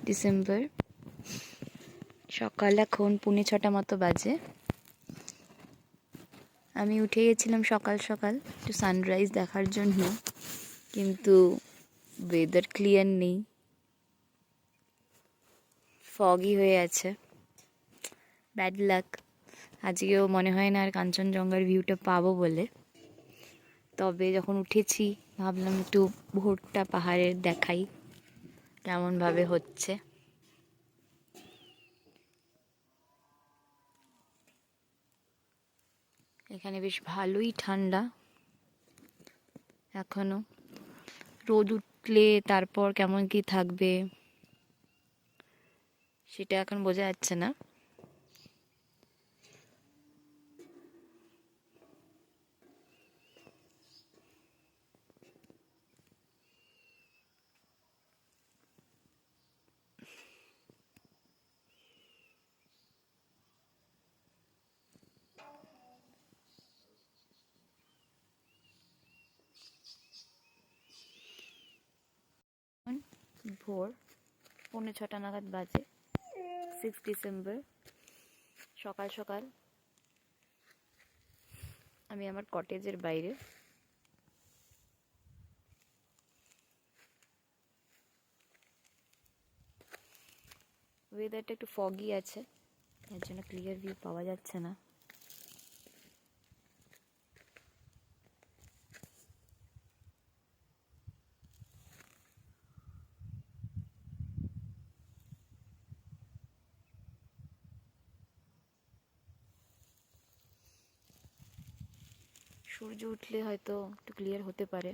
December সকাল এখন 6:45 মতো বাজে। আমি উঠে গেছিলাম সকাল সকাল একটু সানরাইজ দেখার জন্য, কিন্তু ওয়েদার ক্লিয়ার নেই, ফগি হয়ে আছে। Bad luck. আজকেও মনে হয় না আর কাঞ্চনজঙ্ঘার ভিউটা পাবো বলে। তবে যখন উঠেছি ভাবলাম একটু ভোরটা পাহাড়ের দেখাই কেমনভাবে হচ্ছে। এখানে বেশ ভালোই ঠান্ডা এখনো। রোদ উঠলে তারপর কেমন কি থাকবে সেটা এখন বোঝা যাচ্ছে না। ভোর 6:45 নাগাদ বাজে, 6 ডিসেম্বর সকাল সকাল। আমি আমার কটেজের বাইরে। ওয়েদারটা একটু ফগি আছে, তার জন্য ক্লিয়ার ভিউ পাওয়া যাচ্ছে না। সূর্য উঠলে হয়তো একটু ক্লিয়ার হতে পারে।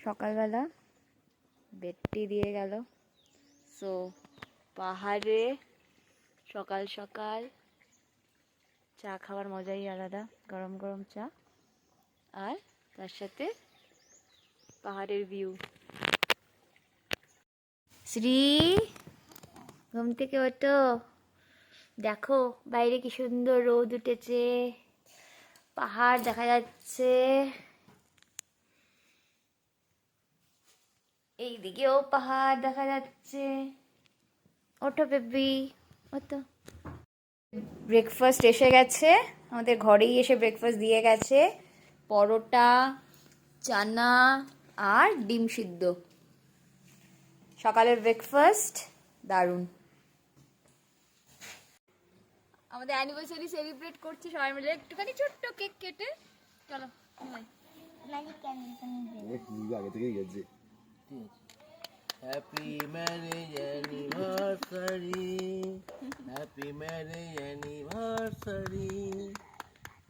সকালবেলা বেডটি দিয়ে গেল। সো পাহাড়ে সকাল সকাল চা খাওয়ার মজাই আলাদা, গরম গরম চা, আর তার সাথে পাহাড়ের ভিউ। শ্রী, ঘুম থেকে ওঠো, দেখো বাইরে কি সুন্দর রোদ উঠেছে, পাহাড় দেখা যাচ্ছে, এইদিকেও পাহাড় দেখা যাচ্ছে। ওঠো বেবি, ওঠো। ব্রেকফাস্ট এসে গেছে, আমাদের ঘরেই এসে ব্রেকফাস্ট দিয়ে গেছে। পরোটা, চানা আর ডিম সিদ্ধ। সকালের ব্রেকফাস্ট দারুণ। আমাদের অ্যানিভার্সারি সেলিব্রেট করছি সবাই মিলে, একটুখানি ছোট্ট কেক কেটে। চলো আগে থেকেই গেছে। Happy marriage anniversary, happy marriage anniversary,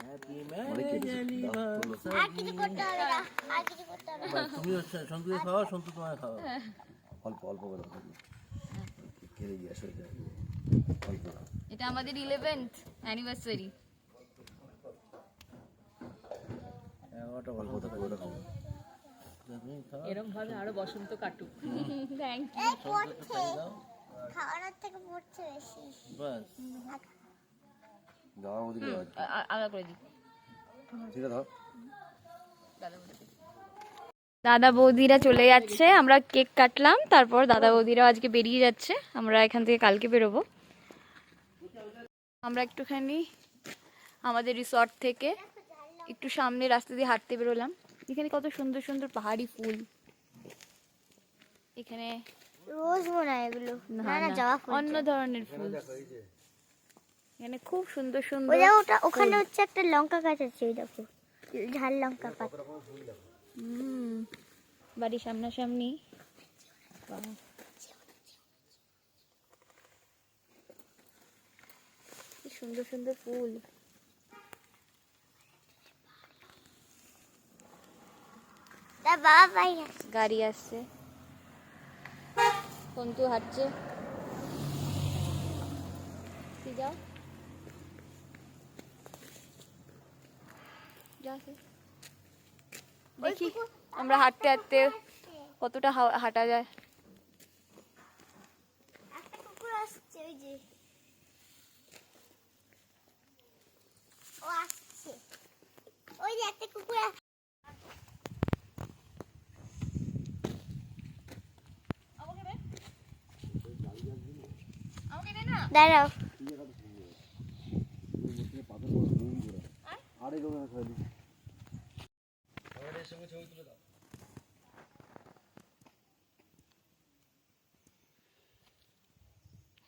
happy marriage anniversary. আর কিছু করতে হবে না, আর কিছু করতে হবে না। তুমি সন্তুকে খাওয়া, সন্তু তোমায় খাওয়া। অল্প অল্প করে খেলে দিয়ে আসো। অল্প। এটা আমাদের 11th অ্যানিভার্সারি। ওটা অল্প তো করে খাবো। এরকম ভাবে আরো বসন্ত কাটুক। Thank you. খাওয়ানোর থেকে পড়ছে বেশি। বাস দাও ওদিকে আলাদা করে দিই। ঠিক আছে, দাদা বৌদিরা চলে যাচ্ছে, আমরা কেক কাটলাম, তারপর দাদা বৌদিরাও আজকে বেরিয়ে যাচ্ছে, আমরা এখান থেকে কালকে বেরোবো। আমরা একটুখানি আমাদের রিসর্ট থেকে একটু সামনে রাস্তা দিয়ে হাঁটতে বেরোলাম। এখানে কত সুন্দর সুন্দর পাহাড়ি ফুল। এখানে রোজ মনে হয় এগুলো, না না জবা ফুল, অন্য ধরনের ফুল। এখানে খুব সুন্দর সুন্দর। ওই ওটা ওখানে হচ্ছে একটা লঙ্কা গাছ আছে, এই দেখো ঝাল লঙ্কা পাতা। বাড়ির সামনাসামনি। সুন্দর সুন্দর ফুল। বাবা বাইরে গাড়ি আসছে, সন্তু হাঁটছে। তুই যাও, দেখি আমরা হাঁটতে হাঁটতে কতটা হাঁটা যায়। একটা কুকুর আসছে, ওই যে ও আসছে, ওই যে একটা কুকুর দাঁড়াও।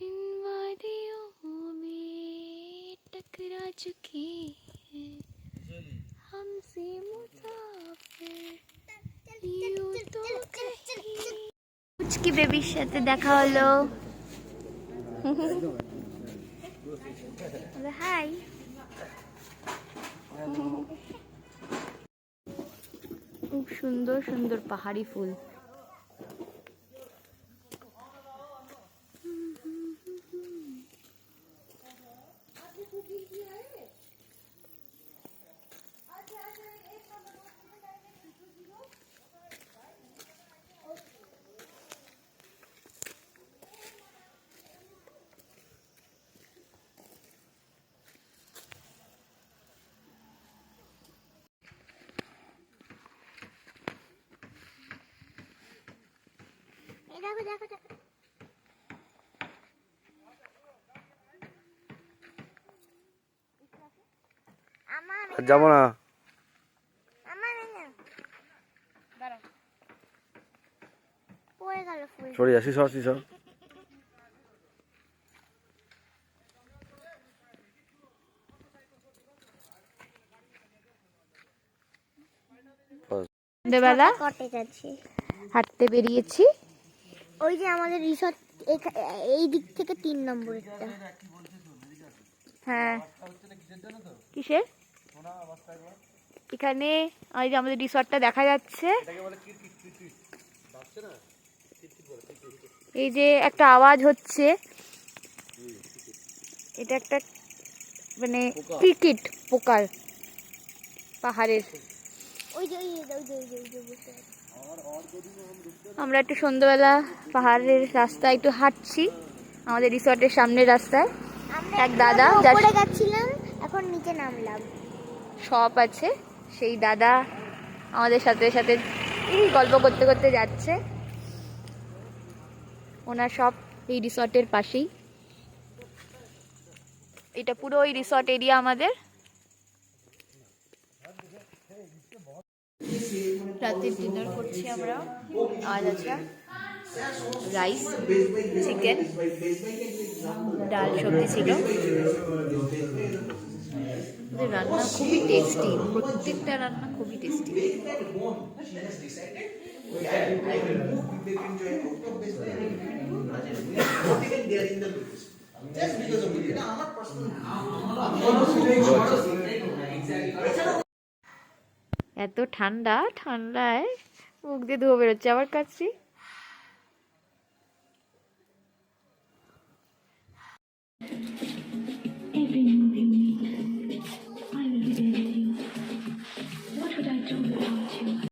इन वादियों में टकरा चुके हैं हमसे मुसाफिर यूं तो कहीं। পুচকি বেবির সাথে দেখা হলো। হাই। খুব সুন্দর সুন্দর পাহাড়ি ফুল। দেখো দেখো দেখো, যাবো না। আমার না পড়ে গেল ফুল। সরি আসি, সর সর। সন্ধ্যেবেলা কটেজ আছে, হাঁটতে বেরিয়েছি। ওই যে আমাদের রিসর্ট এই দিক থেকে 3 নম্বরেরটা। হ্যাঁ, কিসের? এখানে ওই যে আমাদের রিসর্টটা দেখা যাচ্ছে। এই যে একটা আওয়াজ হচ্ছে, এটা একটা মানে ক্রিকেট পোকার পাহাড়ের। ওই যে ওই যে ওই যে ওই যে ওই যে বসে আছে। আমরা একটু সন্ধ্যাবেলা পাহাড়ের রাস্তায় একটু হাঁটছি, আমাদের রিসর্টের সামনের রাস্তায়। আমরা এক দাদা উপরে গেছিলাম, এখন নিচে নামলাম। শপ আছে, সেই দাদা আমাদের সাথে সাথে এই গল্প করতে করতে যাচ্ছে। ওনার শপ এই রিসর্টের পাশেই। এটা পুরো ওই রিসর্ট এরিয়া আমাদের। রাতের ডিনার করছি আমরা। আজ আছে রাইস, চিকেন, ডাল, সবজি ছিল। ওদের রান্না খুবই টেস্টি, প্রত্যেকটা রান্না খুবই টেস্টি। এত ঠান্ডা, ঠান্ডায় মুখ দিয়ে ধোয়া বেরোচ্ছে আমার কাছে। Every move you make, I will be there with you. What would I do without you?